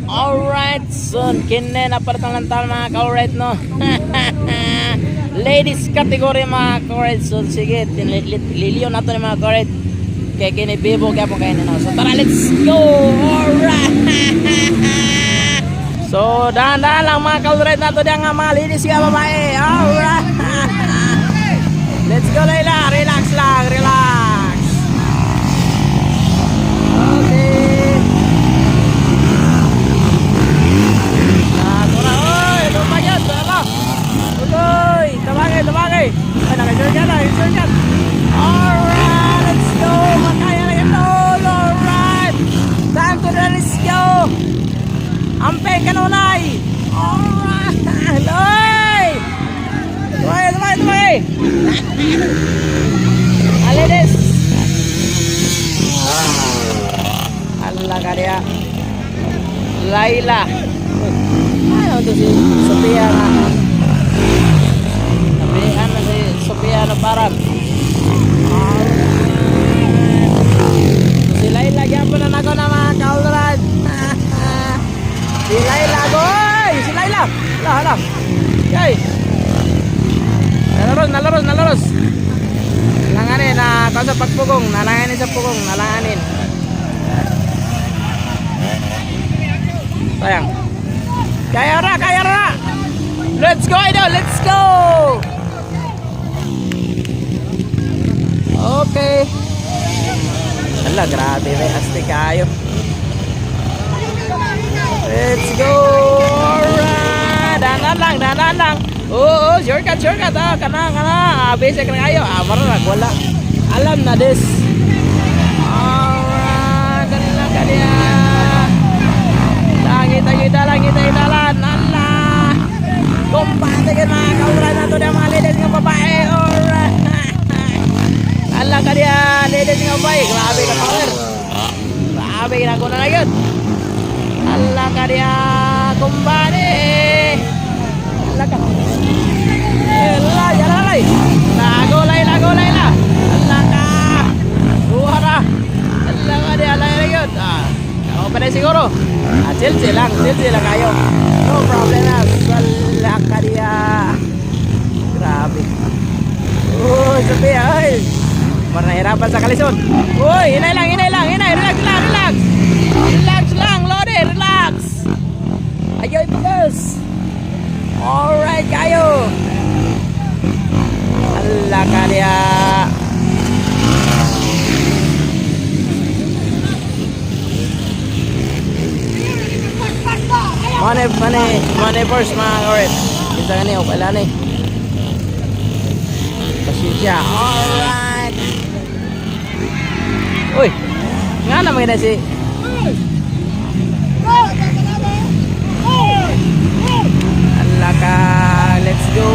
Alright, so kine na paratang lang tayo mga ka-alright no. Ladies category mga ka-alright. So sige, liliyo na to ni mga ka-alright. Kaya kinibibo kaya po kayo no. So tara, let's go. Alright. So dahan-dahan lang mga ka-alright na to diyan nga mga ladies nga babae. Alright. Let's go Layla, relax lang, relax. Okay. Lumayan, ala. Uy, tabagay. Ay, naka-shortcut na, shortcut. Alright, let's go. Makaya na ito. Alright. Time to the let's go. Ampeng kanunay. Alright. Loy. Tumae. Alides. Ala ka dia. Laila. Ano to si Sophia na? Sabihan na si Sophia na parang. Si Laila gyapon na nako na mga kaulrad. Si Laila goy! Si Laila! Hala. Yay! Nalaros. Langanin na sa pagpugong, nalanganin sa pugong, nalanganin. Sayang. Kaya ra. Let's go idol, let's go. Okay. Ala, grabe may astig kayo. Let's go. Alright. Dahan lang. Oo, shortcut. Kana. Basic na kayo. Marunag, wala. Alam na this. Alright. Kanya. Langit-langit-dalan. Allah. Kumpante ka mga kaulad na ito ng mga ladies ng babae. Alright. Allah ka niya. Ladies ng babae. Grabe ka power. Grabe ka na na yun. Allah ka niya. Kumpante. Allah ka. Lalay. Lagolay la. Allah ka. Buhara. Allah ka niya. Lay na yun. Ako pa na siguro. Chill lang kayo. No problem na. Wala ka diya. Grabe. Uy, Sophia, uy. Parang nahirapan sa kalisod. Uy, hinay lang. Relax lang, Lodi, relax. Ayoy, bagus. Alright, kayo. Wala ka diya. Money first mga karet. Kita ka niyo, pala ni. Pasensya. Alright. Uy, nga naman kita si. Allah ka. Let's go.